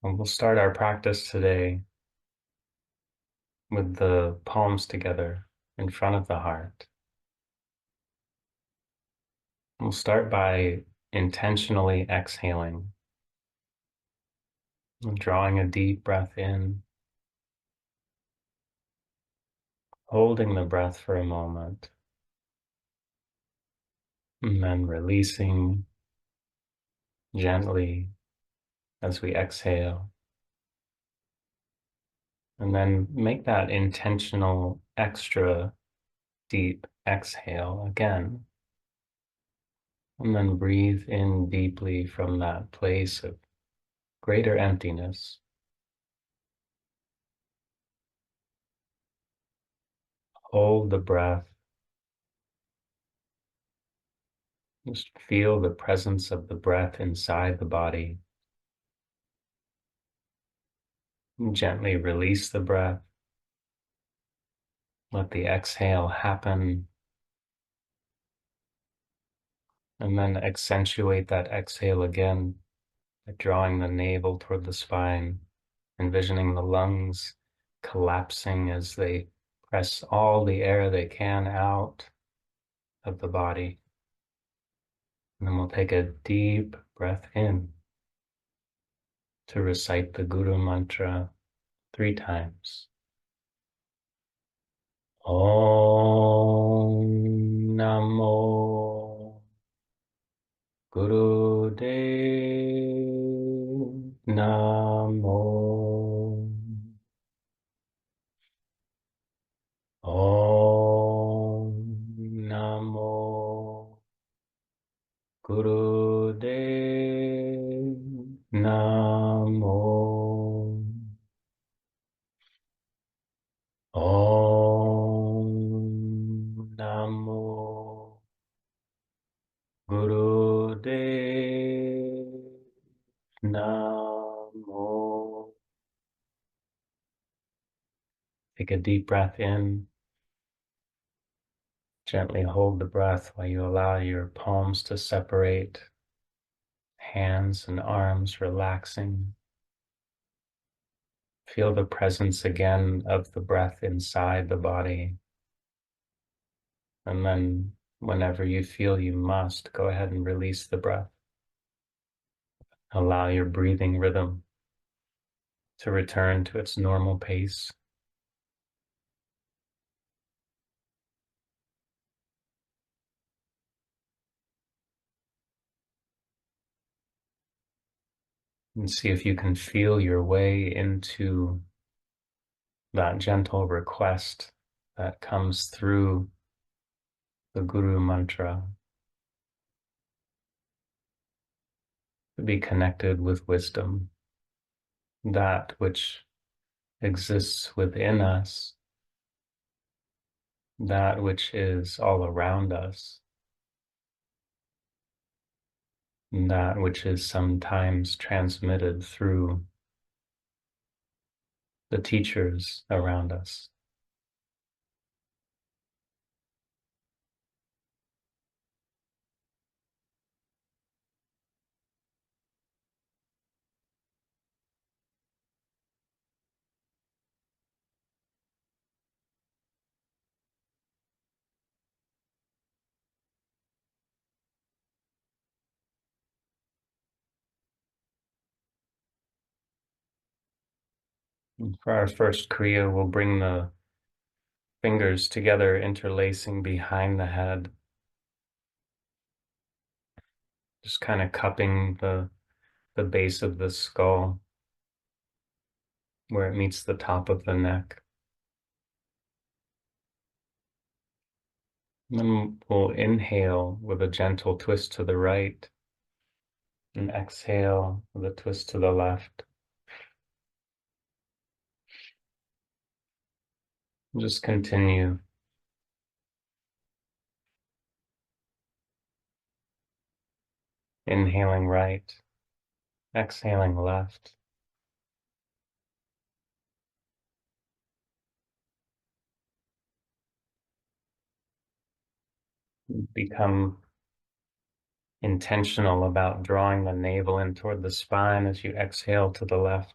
And we'll start our practice today with the palms together in front of the heart. We'll start by intentionally exhaling, and drawing a deep breath in, holding the breath for a moment, and then releasing gently as we exhale. And then make that intentional extra deep exhale again. And then breathe in deeply from that place of greater emptiness. Hold the breath. Just feel the presence of the breath inside the body. Gently release the breath. Let the exhale happen. And then accentuate that exhale again by drawing the navel toward the spine, envisioning the lungs collapsing as they press all the air they can out of the body. And then we'll take a deep breath in to recite the Guru Mantra 3 times. Om Namo Guru Dev Namo Om Namo Guru Dev Namo Om Namo Guru Dev Namo. Take a deep breath in. Gently hold the breath while you allow your palms to separate, hands and arms relaxing. Feel the presence again of the breath inside the body. And then whenever you feel you must, go ahead and release the breath. Allow your breathing rhythm to return to its normal pace. And see if you can feel your way into that gentle request that comes through the Guru Mantra to be connected with wisdom, that which exists within us, that which is all around us, and that which is sometimes transmitted through the teachers around us. And for our first Kriya, we'll bring the fingers together, interlacing behind the head, just kind of cupping the base of the skull where it meets the top of the neck. And then we'll inhale with a gentle twist to the right and exhale with a twist to the left. Just continue. Inhaling right, exhaling left. Become intentional about drawing the navel in toward the spine as you exhale to the left.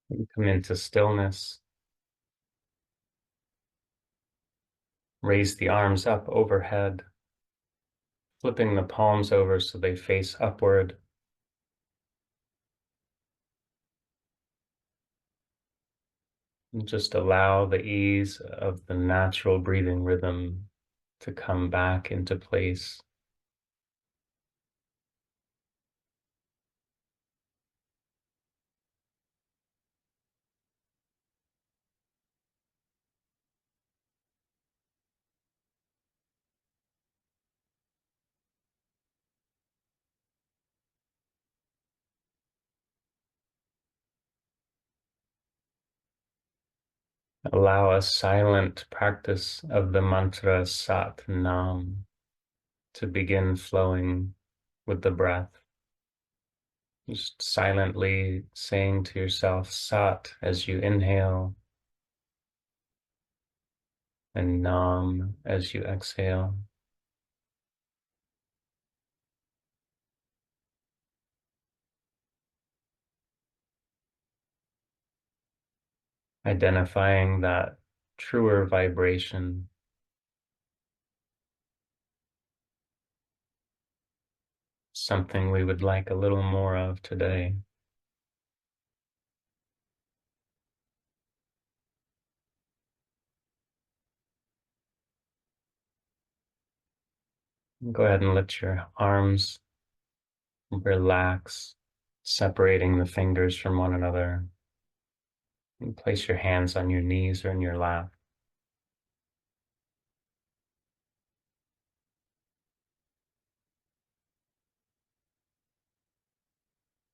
You come into stillness. Raise the arms up overhead, flipping the palms over so they face upward. And just allow the ease of the natural breathing rhythm to come back into place. Allow a silent practice of the mantra Sat Nam to begin flowing with the breath. Just silently saying to yourself Sat as you inhale and Nam as you exhale. Identifying that truer vibration, something we would like a little more of today. Go ahead and let your arms relax, separating the fingers from one another. And place your hands on your knees or in your lap.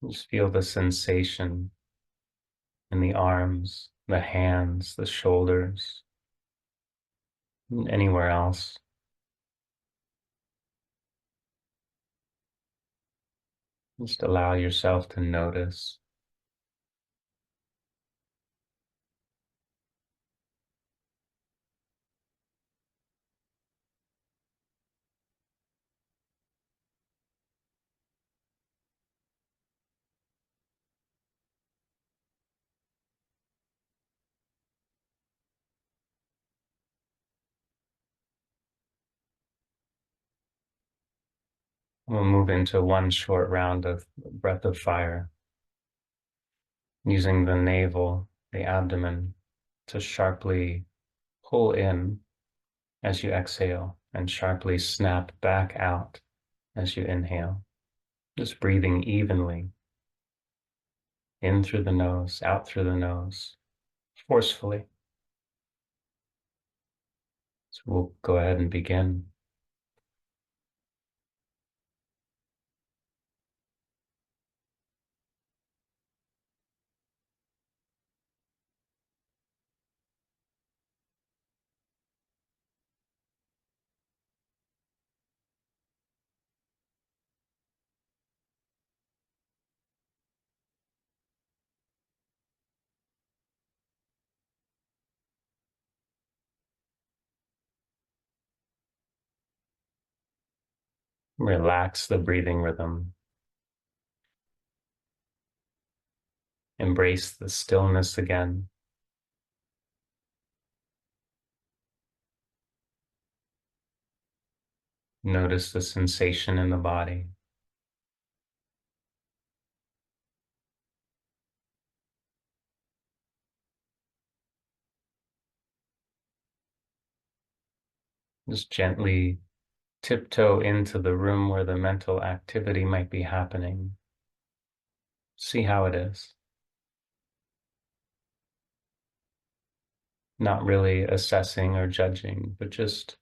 Just feel the sensation in the arms, the hands, the shoulders, and anywhere else. Just allow yourself to notice. We'll move into one short round of breath of fire, using the navel, the abdomen, to sharply pull in as you exhale and sharply snap back out as you inhale. Just breathing evenly in through the nose, out through the nose, forcefully. So we'll go ahead and begin. Relax the breathing rhythm. Embrace the stillness again. Notice the sensation in the body. Just gently tiptoe into the room where the mental activity might be happening. See how it is. Not really assessing or judging, but just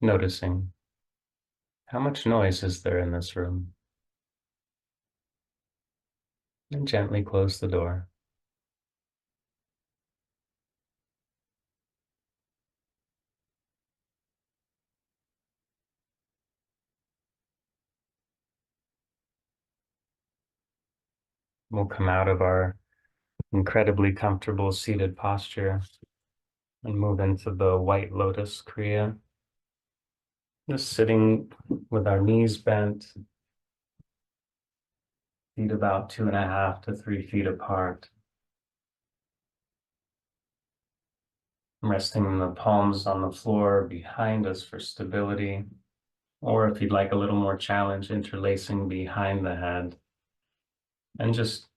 noticing. How much noise is there in this room? And gently close the door. We'll come out of our incredibly comfortable seated posture and move into the white lotus kriya. Just sitting with our knees bent, feet about 2.5 to 3 feet apart, resting the palms on the floor behind us for stability, or if you'd like a little more challenge, interlacing behind the head, and just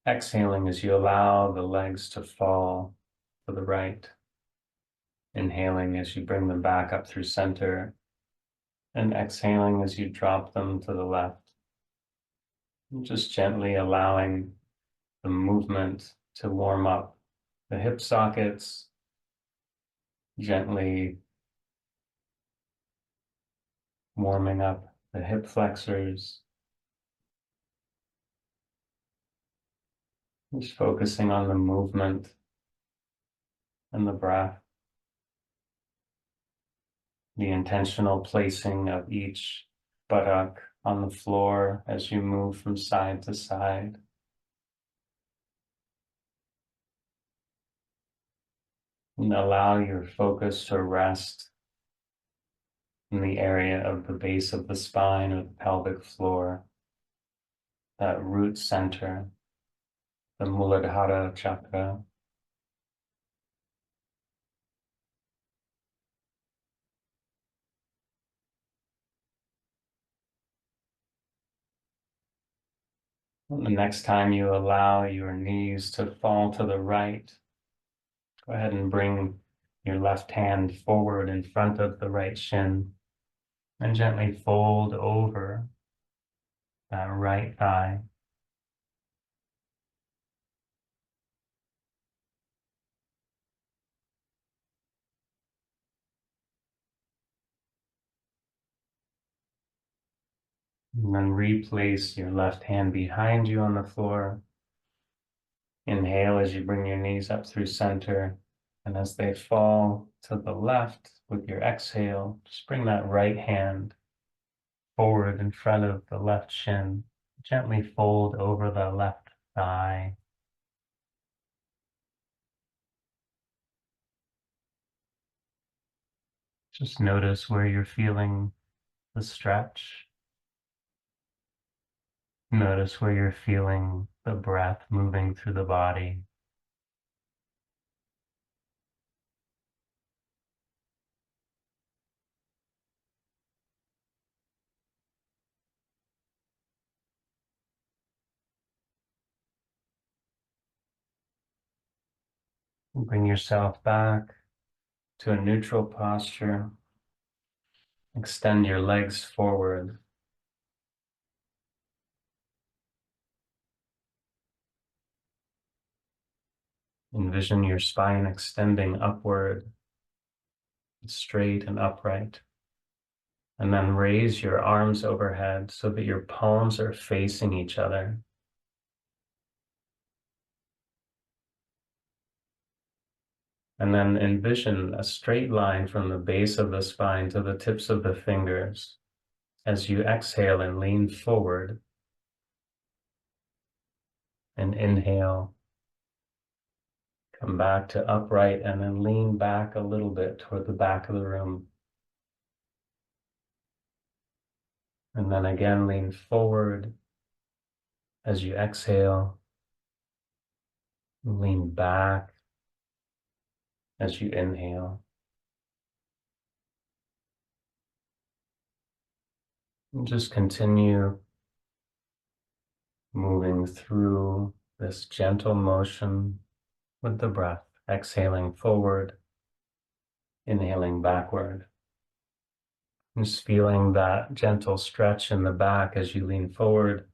exhaling as you allow the legs to fall to the right, inhaling as you bring them back up through center, and exhaling as you drop them to the left. And just gently allowing the movement to warm up the hip sockets, gently warming up the hip flexors, just focusing on the movement and the breath, the intentional placing of each buttock on the floor as you move from side to side. And allow your focus to rest in the area of the base of the spine or the pelvic floor, that root center, the Muladhara chakra. And the next time you allow your knees to fall to the right, go ahead and bring your left hand forward in front of the right shin and gently fold over that right thigh. And then replace your left hand behind you on the floor. Inhale as you bring your knees up through center. And as they fall to the left with your exhale, just bring that right hand forward in front of the left shin. Gently fold over the left thigh. Just notice where you're feeling the stretch. Notice where you're feeling the breath moving through the body. Bring yourself back to a neutral posture. Extend your legs forward. Envision your spine extending upward, straight and upright. And then raise your arms overhead so that your palms are facing each other. And then envision a straight line from the base of the spine to the tips of the fingers. As you exhale and lean forward, and inhale, come back to upright and then lean back a little bit toward the back of the room. And then again, lean forward as you exhale, lean back as you inhale. And just continue moving through this gentle motion with the breath, exhaling forward, inhaling backward. Just feeling that gentle stretch in the back as you lean forward,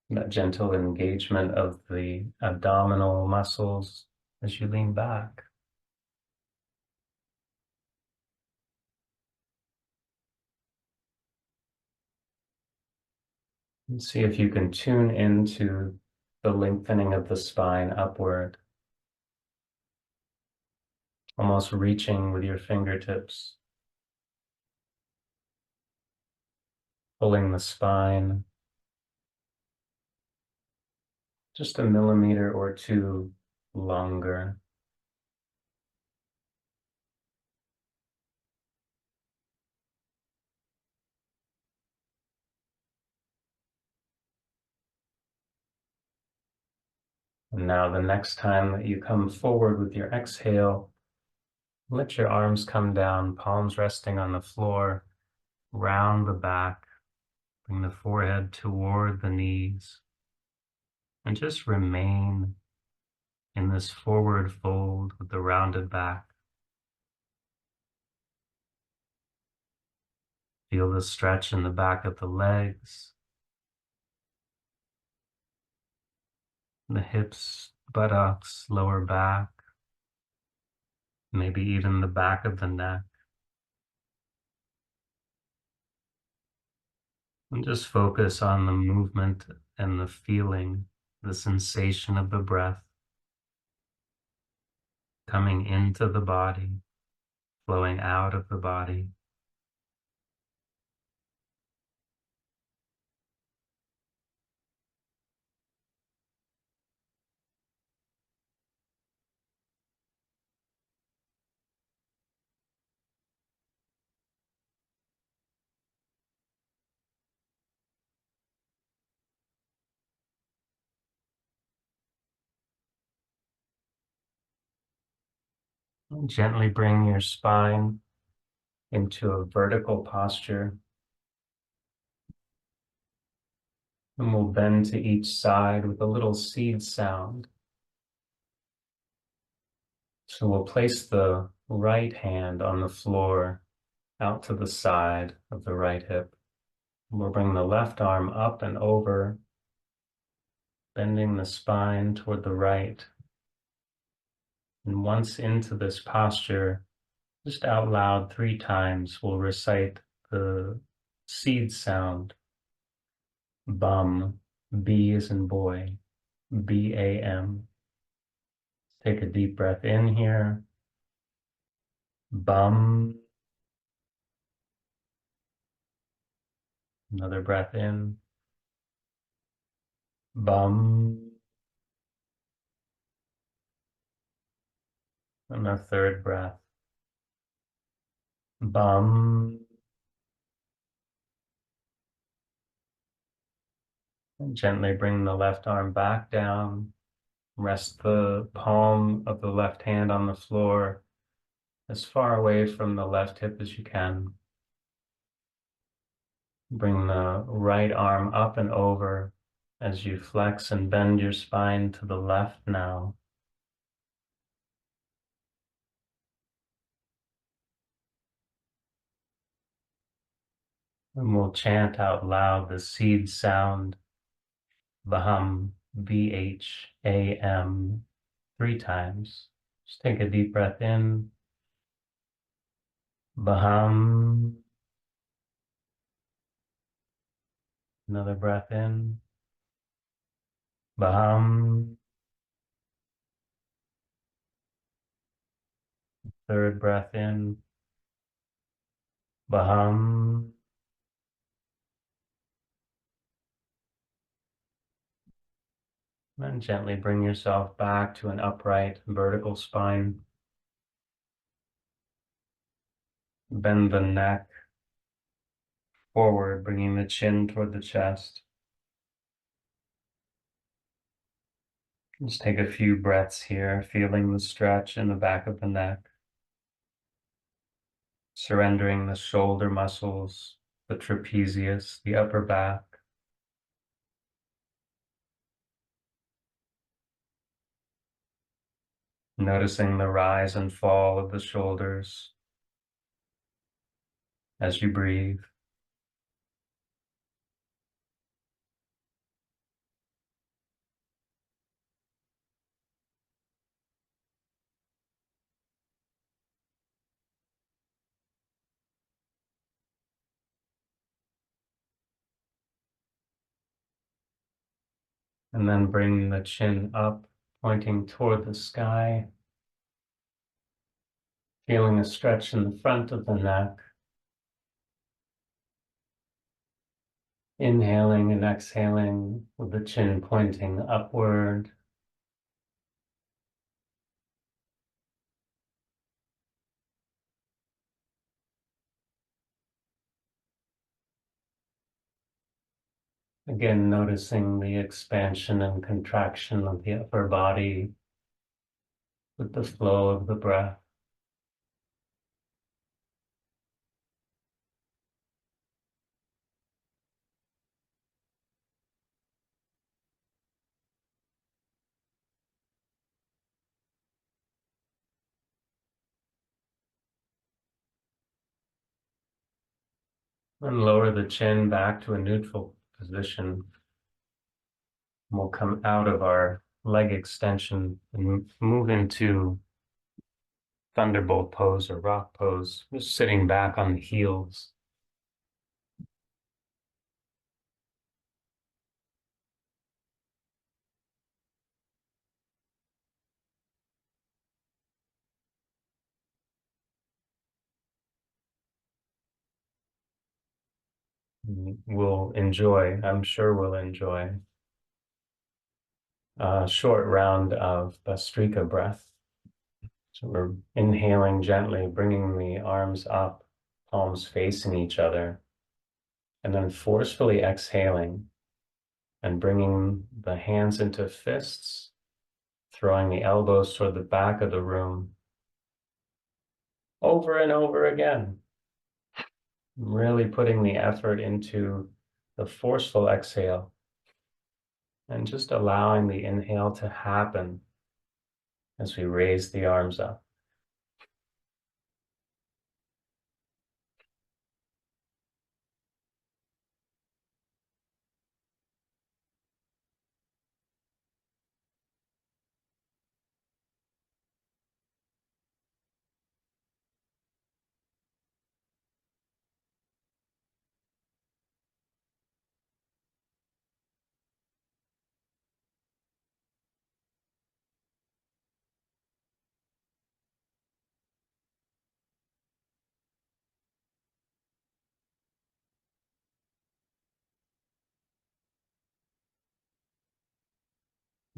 that gentle engagement of the abdominal muscles as you lean back. And see if you can tune into the lengthening of the spine upward, almost reaching with your fingertips, pulling the spine just a millimeter or two longer. And now the next time that you come forward with your exhale, let your arms come down, palms resting on the floor, round the back, bring the forehead toward the knees, and just remain in this forward fold with the rounded back. Feel the stretch in the back of the legs, the hips, buttocks, lower back, maybe even the back of the neck. And just focus on the movement and the feeling, the sensation of the breath coming into the body, flowing out of the body. And gently bring your spine into a vertical posture. And we'll bend to each side with a little seed sound. So we'll place the right hand on the floor out to the side of the right hip. We'll bring the left arm up and over, bending the spine toward the right. And once into this posture, just out loud 3 times, we'll recite the seed sound. Bum, B as in boy, B-A-M. Take a deep breath in here. Bum. Another breath in. Bum. And a third breath. Bum. And gently bring the left arm back down. Rest the palm of the left hand on the floor as far away from the left hip as you can. Bring the right arm up and over as you flex and bend your spine to the left now. And we'll chant out loud the seed sound, Vaham, V-H-A-M, 3 times. Just take a deep breath in. Vaham. Another breath in. Vaham. Third breath in. Vaham. And gently bring yourself back to an upright vertical spine. Bend the neck forward, bringing the chin toward the chest. Just take a few breaths here, feeling the stretch in the back of the neck, surrendering the shoulder muscles, the trapezius, the upper back. Noticing the rise and fall of the shoulders as you breathe. And then bring the chin up, pointing toward the sky. Feeling a stretch in the front of the neck. Inhaling and exhaling with the chin pointing upward. Again, noticing the expansion and contraction of the upper body with the flow of the breath. And lower the chin back to a neutral position. We'll come out of our leg extension and move into thunderbolt pose or rock pose, just sitting back on the heels. We'll enjoy, I'm sure we'll enjoy a short round of Bastrika breath. So we're inhaling gently, bringing the arms up, palms facing each other, and then forcefully exhaling and bringing the hands into fists, throwing the elbows toward the back of the room over and over again, really putting the effort into the forceful exhale and just allowing the inhale to happen as we raise the arms up.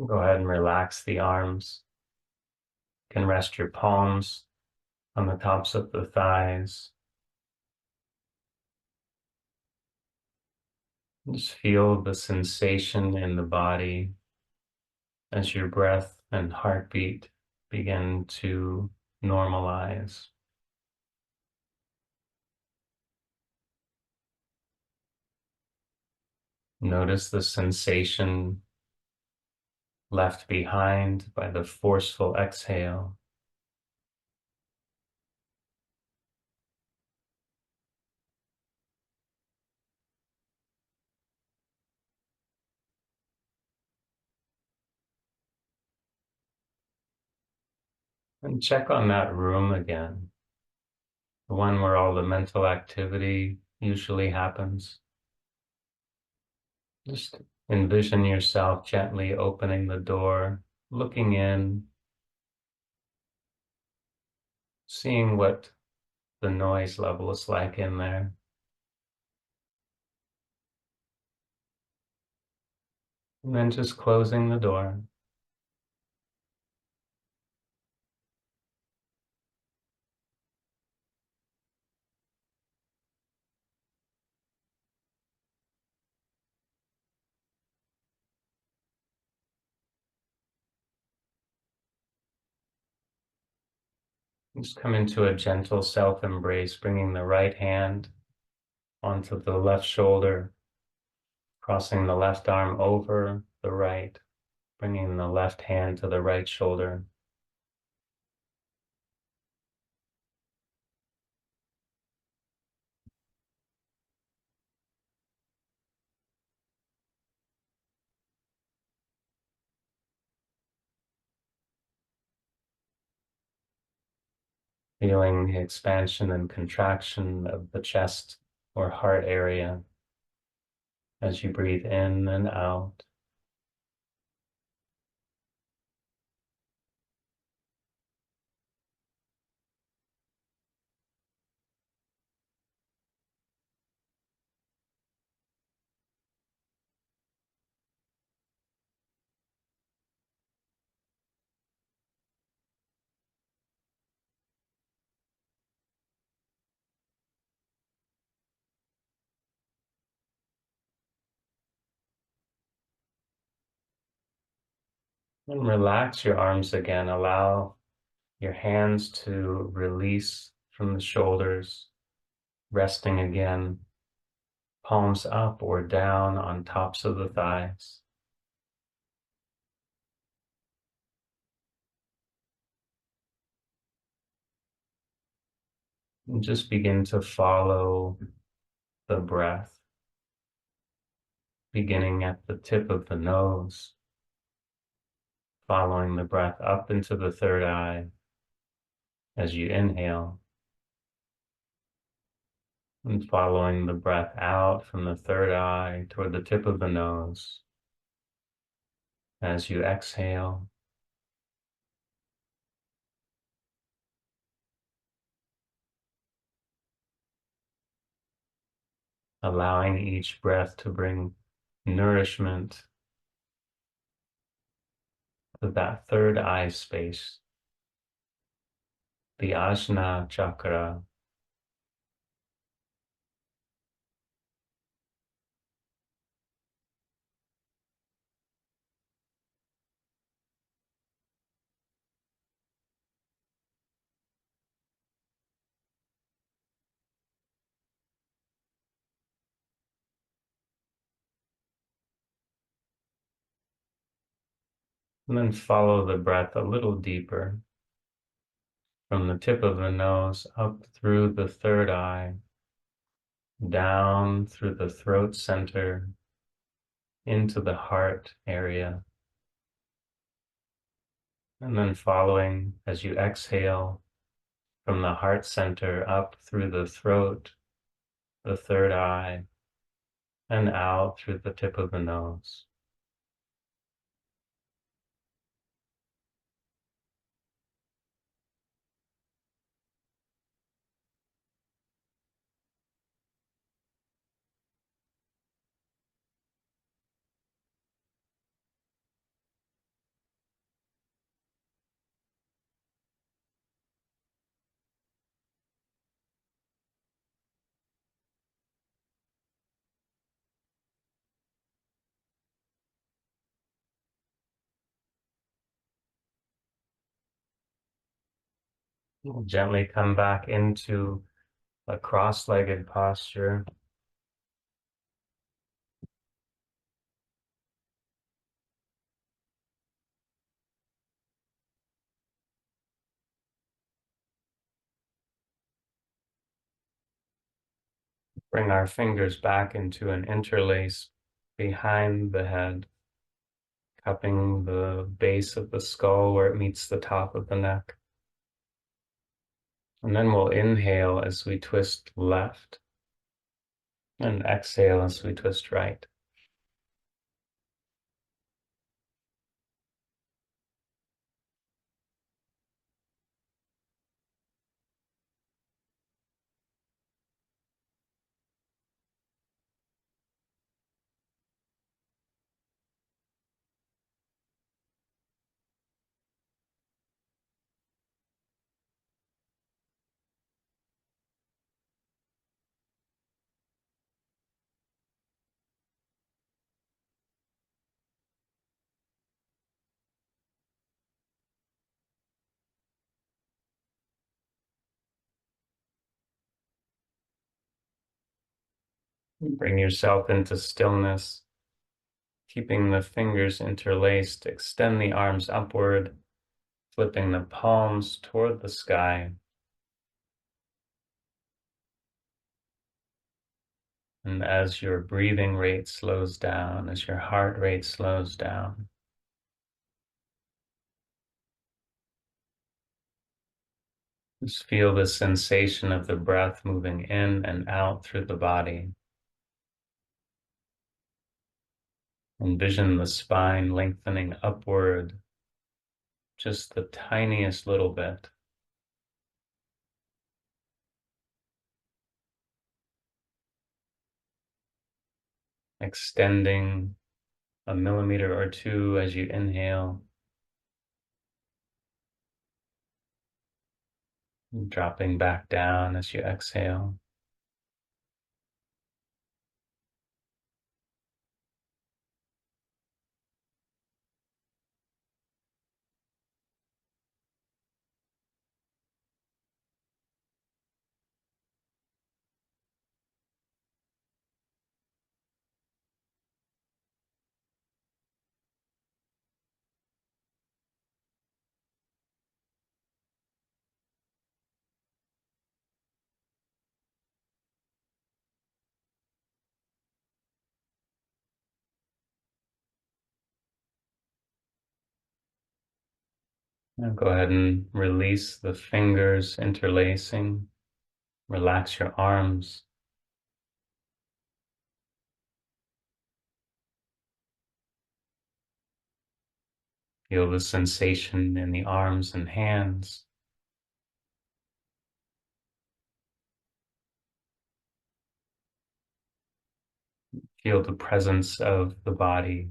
Go ahead and relax the arms. You can rest your palms on the tops of the thighs. Just feel the sensation in the body as your breath and heartbeat begin to normalize. Notice the sensation left behind by the forceful exhale. And check on that room again, the one where all the mental activity usually happens. Just envision yourself gently opening the door, looking in, seeing what the noise level is like in there. And then just closing the door. Just come into a gentle self-embrace, bringing the right hand onto the left shoulder, crossing the left arm over the right, bringing the left hand to the right shoulder. Feeling the expansion and contraction of the chest or heart area as you breathe in and out. And relax your arms again. Allow your hands to release from the shoulders, resting again, palms up or down on tops of the thighs. And just begin to follow the breath, beginning at the tip of the nose, following the breath up into the third eye as you inhale, and following the breath out from the third eye toward the tip of the nose as you exhale. Allowing each breath to bring nourishment to that third eye space, the Ajna chakra. And then follow the breath a little deeper from the tip of the nose up through the third eye, down through the throat center, into the heart area. And then following as you exhale from the heart center up through the throat, the third eye, and out through the tip of the nose. We'll gently come back into a cross-legged posture. Bring our fingers back into an interlace behind the head, cupping the base of the skull where it meets the top of the neck. And then we'll inhale as we twist left and exhale as we twist right. Bring yourself into stillness, keeping the fingers interlaced. Extend the arms upward, flipping the palms toward the sky. And as your breathing rate slows down, as your heart rate slows down, just feel the sensation of the breath moving in and out through the body. Envision the spine lengthening upward just the tiniest little bit. Extending a millimeter or two as you inhale, dropping back down as you exhale. Now go ahead and release the fingers interlacing. Relax your arms. Feel the sensation in the arms and hands. Feel the presence of the body.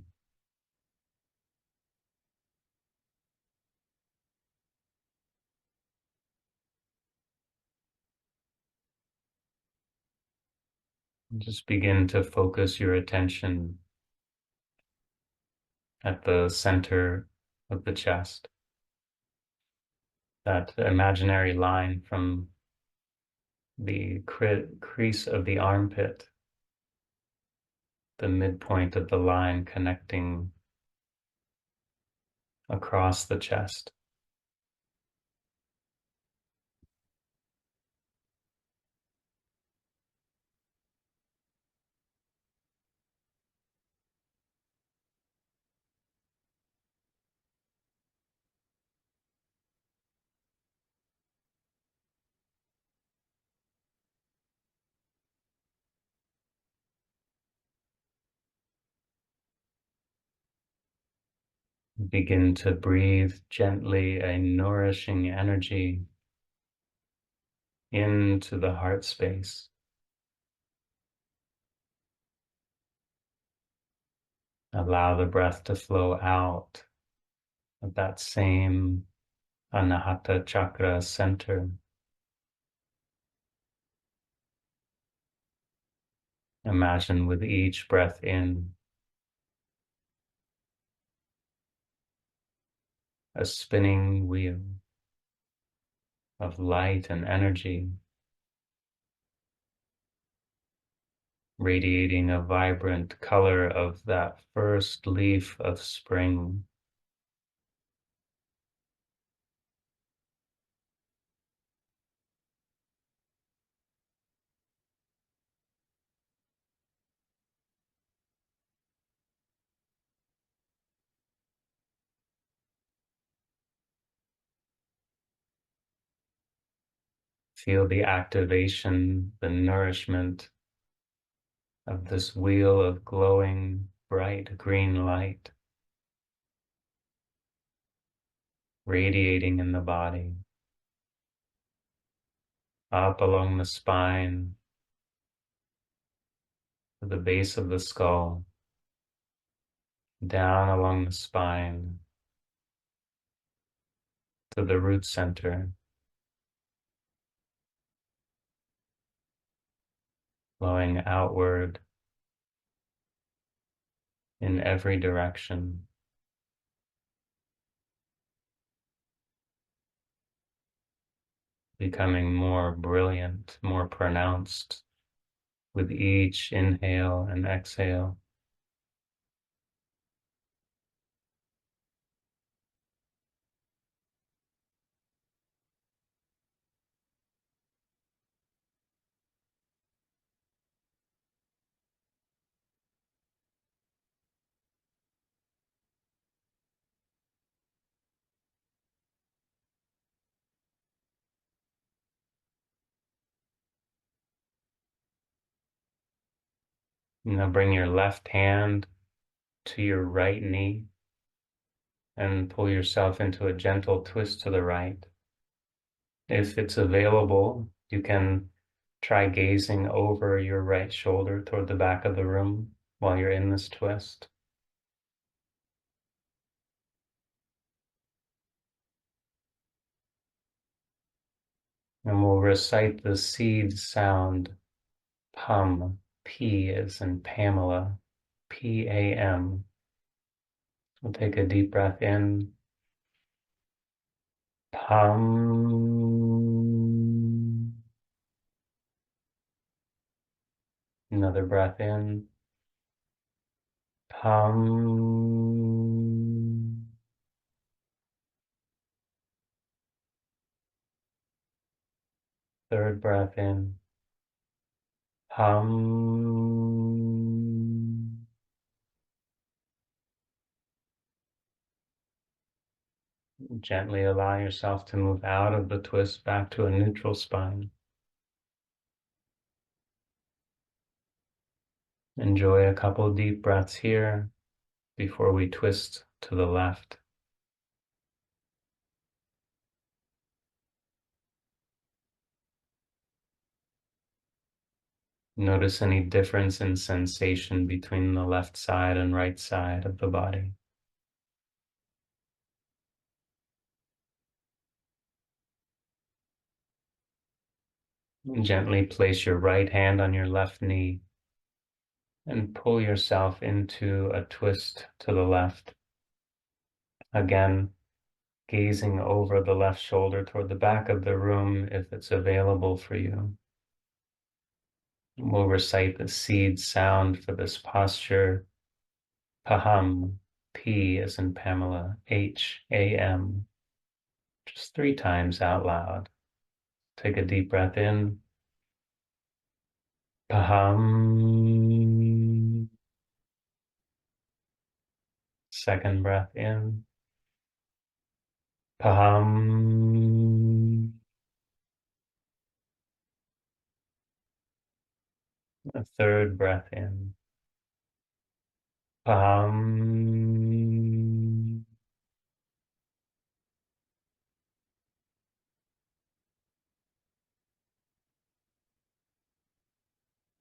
And just begin to focus your attention at the center of the chest. That imaginary line from the crease of the armpit, the midpoint of the line connecting across the chest. Begin to breathe gently a nourishing energy into the heart space. Allow the breath to flow out of that same Anahata chakra center. Imagine with each breath in a spinning wheel of light and energy, radiating a vibrant color of that first leaf of spring. Feel the activation, the nourishment of this wheel of glowing bright green light radiating in the body, up along the spine, to the base of the skull, down along the spine, to the root center, flowing outward in every direction, becoming more brilliant, more pronounced with each inhale and exhale. Now bring your left hand to your right knee and pull yourself into a gentle twist to the right. If it's available, you can try gazing over your right shoulder toward the back of the room while you're in this twist. And we'll recite the seed sound, PUM, P as in Pamela, P-A-M. We'll take a deep breath in, PUM. Another breath in, PUM. Third breath in, PUM. Gently allow yourself to move out of the twist back to a neutral spine. Enjoy a couple deep breaths here before we twist to the left. Notice any difference in sensation between the left side and right side of the body. Gently place your right hand on your left knee and pull yourself into a twist to the left. Again, gazing over the left shoulder toward the back of the room if it's available for you. We'll recite the seed sound for this posture. Paham, P as in Pamela, H-A-M, just 3 times out loud. Take a deep breath in. Paham. Second breath in. Paham. A third breath in. Paham.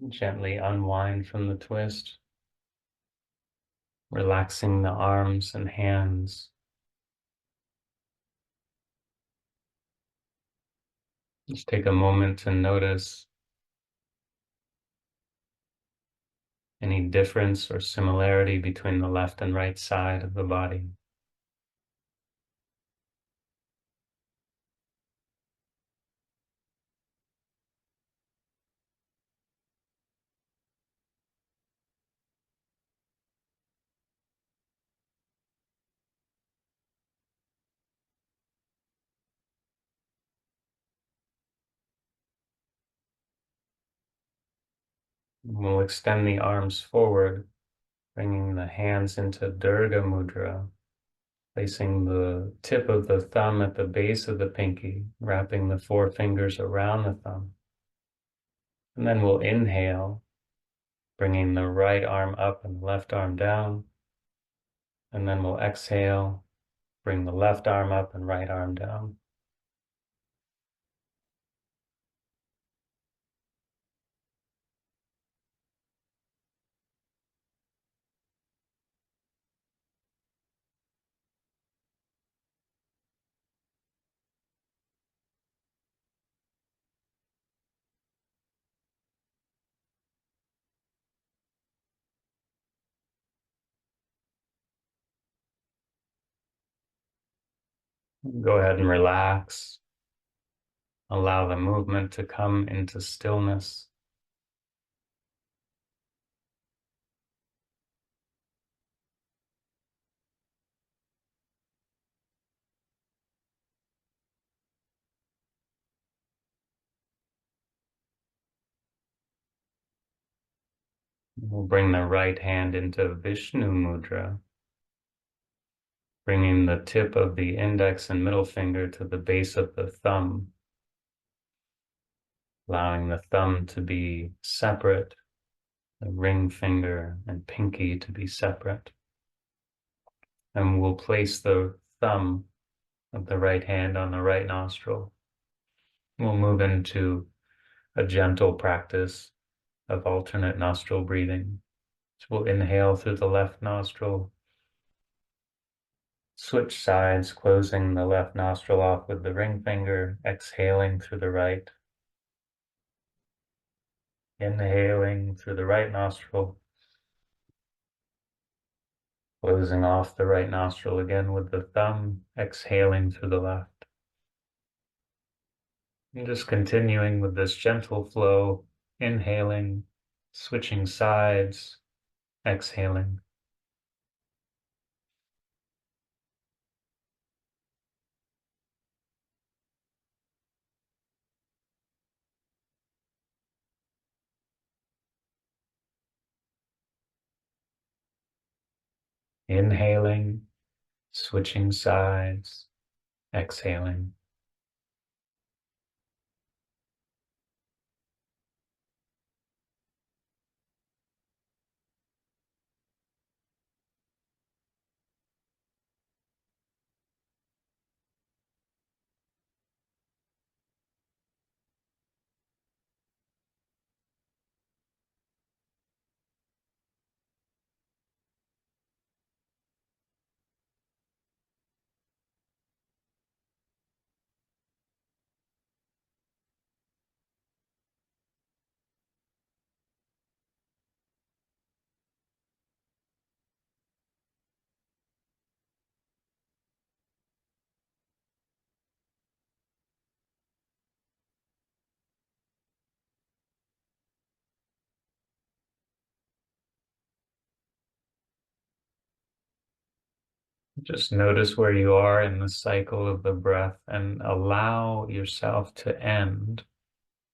Gently unwind from the twist, relaxing the arms and hands. Just take a moment to notice any difference or similarity between the left and right side of the body. We'll extend the arms forward, bringing the hands into Durga Mudra, placing the tip of the thumb at the base of the pinky, wrapping the 4 fingers around the thumb. And then we'll inhale, bringing the right arm up and the left arm down. And then we'll exhale, bring the left arm up and right arm down. Go ahead and relax. Allow the movement to come into stillness. We'll bring the right hand into Vishnu Mudra, bringing the tip of the index and middle finger to the base of the thumb, allowing the thumb to be separate, the ring finger and pinky to be separate. And we'll place the thumb of the right hand on the right nostril. We'll move into a gentle practice of alternate nostril breathing. So we'll inhale through the left nostril, switch sides, closing the left nostril off with the ring finger, exhaling through the right, inhaling through the right nostril, closing off the right nostril again with the thumb, exhaling through the left. And just continuing with this gentle flow, inhaling, switching sides, exhaling. Inhaling, switching sides, exhaling. Just notice where you are in the cycle of the breath and allow yourself to end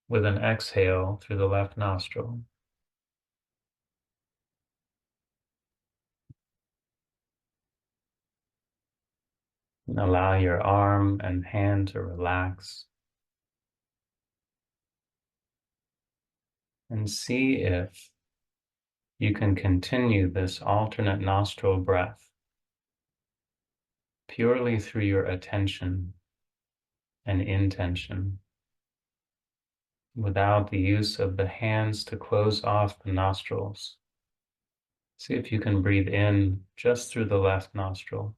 with an exhale through the left nostril. And allow your arm and hand to relax. And see if you can continue this alternate nostril breath purely through your attention and intention, without the use of the hands to close off the nostrils. See if you can breathe in just through the left nostril,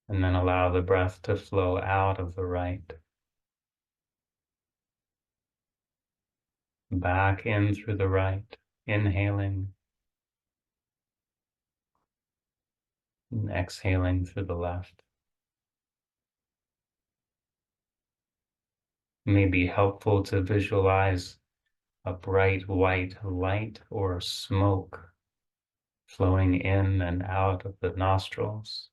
and then allow the breath to flow out of the right, back in through the right, inhaling and exhaling through the left. It may be helpful to visualize a bright white light or smoke flowing in and out of the nostrils.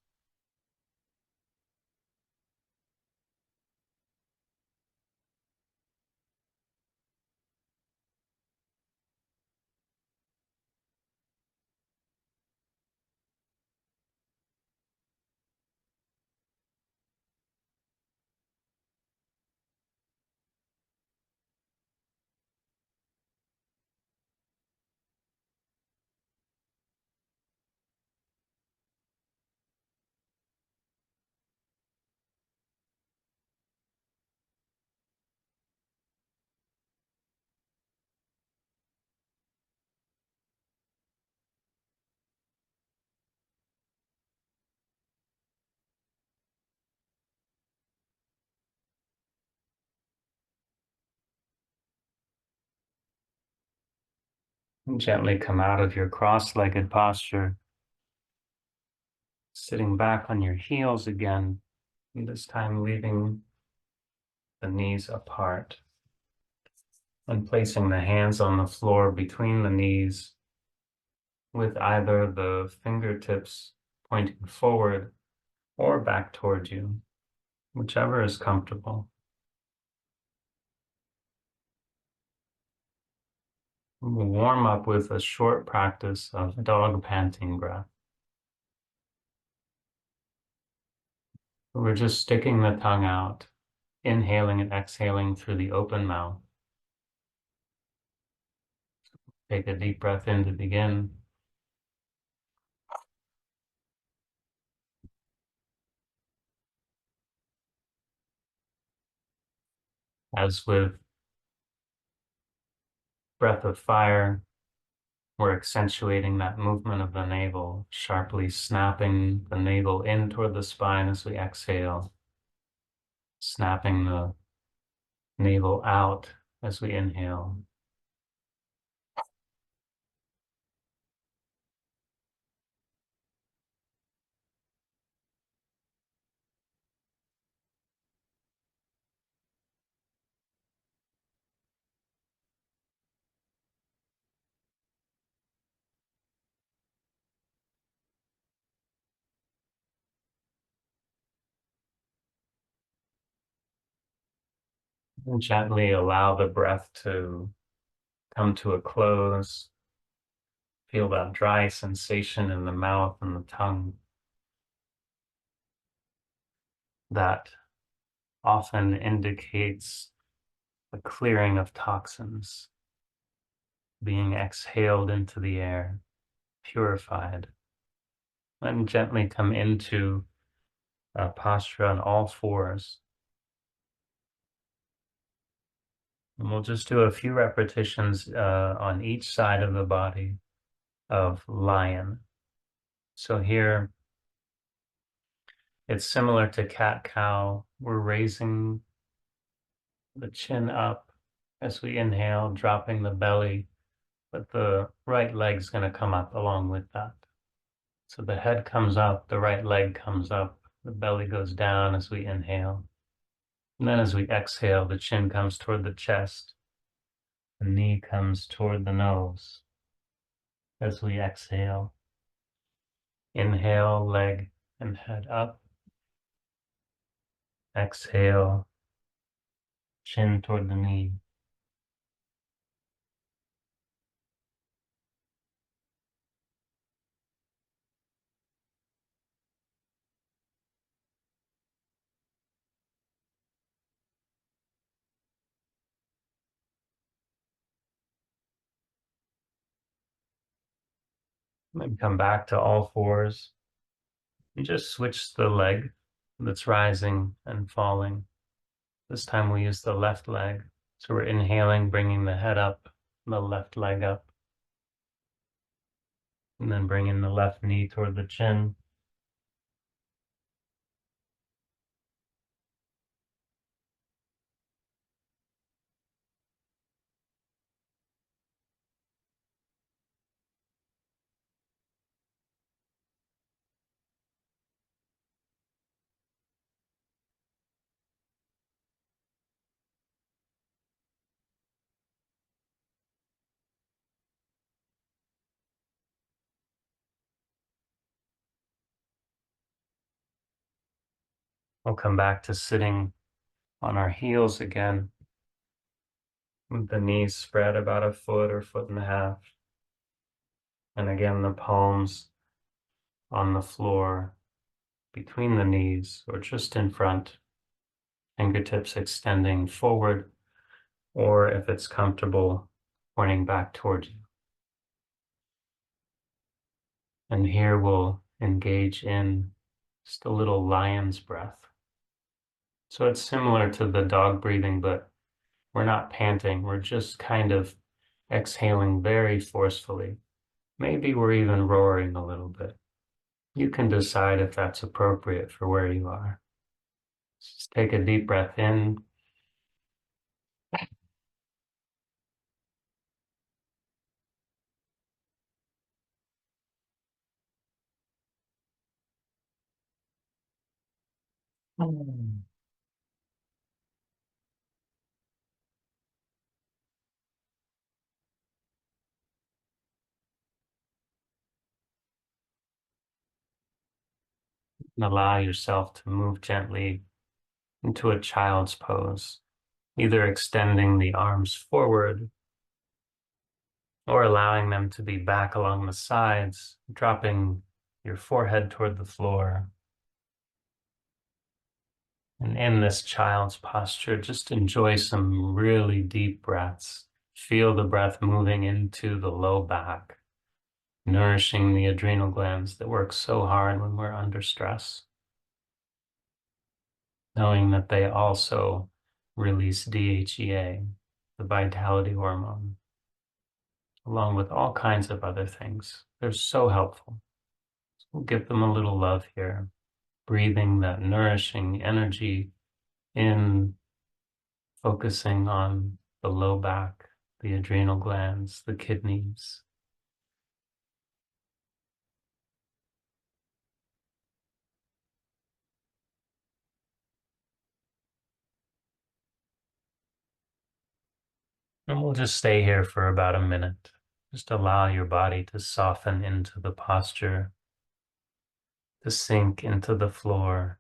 And gently come out of your cross-legged posture, sitting back on your heels again, and this time leaving the knees apart and placing the hands on the floor between the knees, with either the fingertips pointing forward or back towards you, whichever is comfortable. We'll warm up with a short practice of dog panting breath. We're just sticking the tongue out, inhaling and exhaling through the open mouth. Take a deep breath in to begin. As with breath of fire, we're accentuating that movement of the navel, sharply snapping the navel in toward the spine as we exhale, snapping the navel out as we inhale. And gently allow the breath to come to a close, Feel that dry sensation in the mouth and the tongue that often indicates the clearing of toxins being exhaled into the air, purified. And gently come into a posture on all fours. And we'll just do a few repetitions on each side of the body of lion. So here, it's similar to cat-cow. We're raising the chin up as we inhale, dropping the belly, but the right leg's going to come up along with that. So the head comes up, the right leg comes up, the belly goes down as we inhale. And then as we exhale, the chin comes toward the chest, the knee comes toward the nose. As we exhale, inhale, leg and head up. Exhale, chin toward the knee. Then come back to all fours and just switch the leg that's rising and falling. This time we use the left leg. So we're inhaling, bringing the head up, the left leg up, and then bringing the left knee toward the chin. We'll come back to sitting on our heels again, with the knees spread about a foot or foot and a half. And again, the palms on the floor between the knees or just in front, fingertips extending forward, or if it's comfortable, pointing back towards you. And here we'll engage in just a little lion's breath. So it's similar to the dog breathing, but we're not panting. We're just kind of exhaling very forcefully. Maybe we're even roaring a little bit. You can decide if that's appropriate for where you are. Just take a deep breath in. And allow yourself to move gently into a child's pose, either extending the arms forward or allowing them to be back along the sides, dropping your forehead toward the floor. And in this child's posture, just enjoy some really deep breaths. Feel the breath moving into the low back, nourishing the adrenal glands that work so hard when we're under stress, knowing that they also release DHEA, the vitality hormone, along with all kinds of other things. They're so helpful. So we'll give them a little love here, breathing that nourishing energy in, focusing on the low back, the adrenal glands, the kidneys. And we'll just stay here for about a minute. Just allow your body to soften into the posture, to sink into the floor.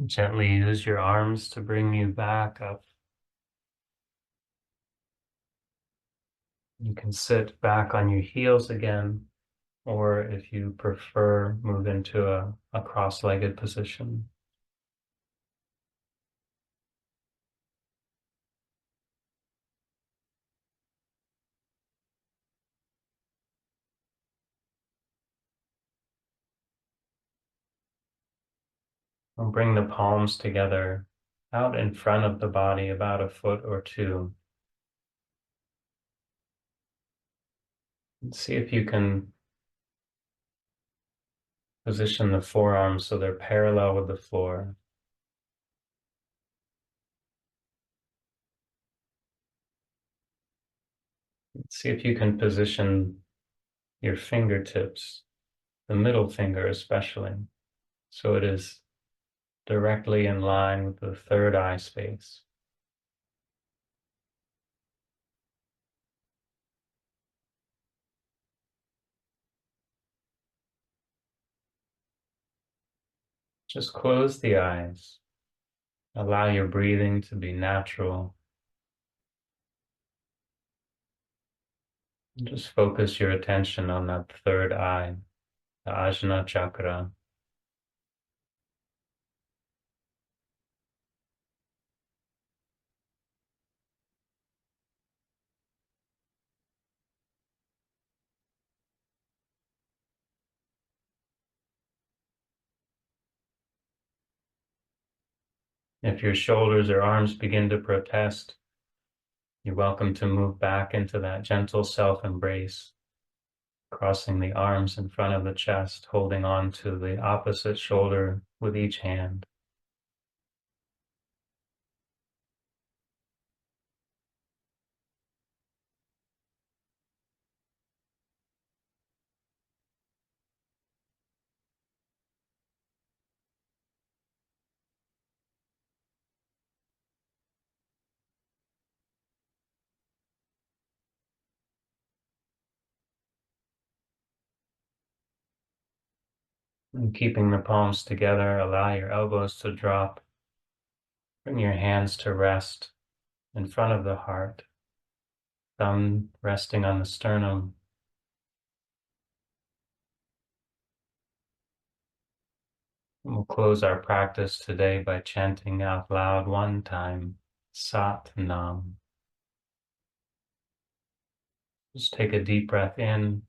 Gently use your arms to bring you back up. You can sit back on your heels again, or if you prefer, move into a cross-legged position. And bring the palms together out in front of the body, about a foot or two. And see if you can position the forearms so they're parallel with the floor. See if you can position your fingertips, the middle finger especially, so it is directly in line with the third eye space. Just close the eyes. Allow your breathing to be natural. And just focus your attention on that third eye, the Ajna chakra. If your shoulders or arms begin to protest, you're welcome to move back into that gentle self-embrace, crossing the arms in front of the chest, holding on to the opposite shoulder with each hand. And keeping the palms together, allow your elbows to drop. Bring your hands to rest in front of the heart, thumb resting on the sternum. And we'll close our practice today by chanting out loud one time, Sat Nam. Just take a deep breath in,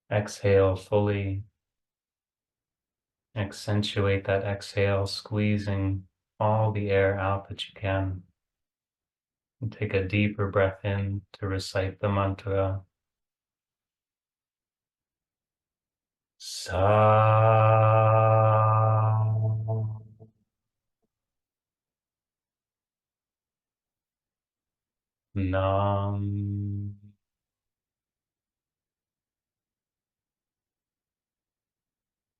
exhale fully, accentuate that exhale, squeezing all the air out that you can. And take a deeper breath in to recite the mantra, Sa Nam.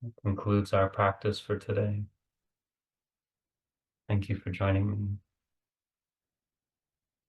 That concludes our practice for today. Thank you for joining me.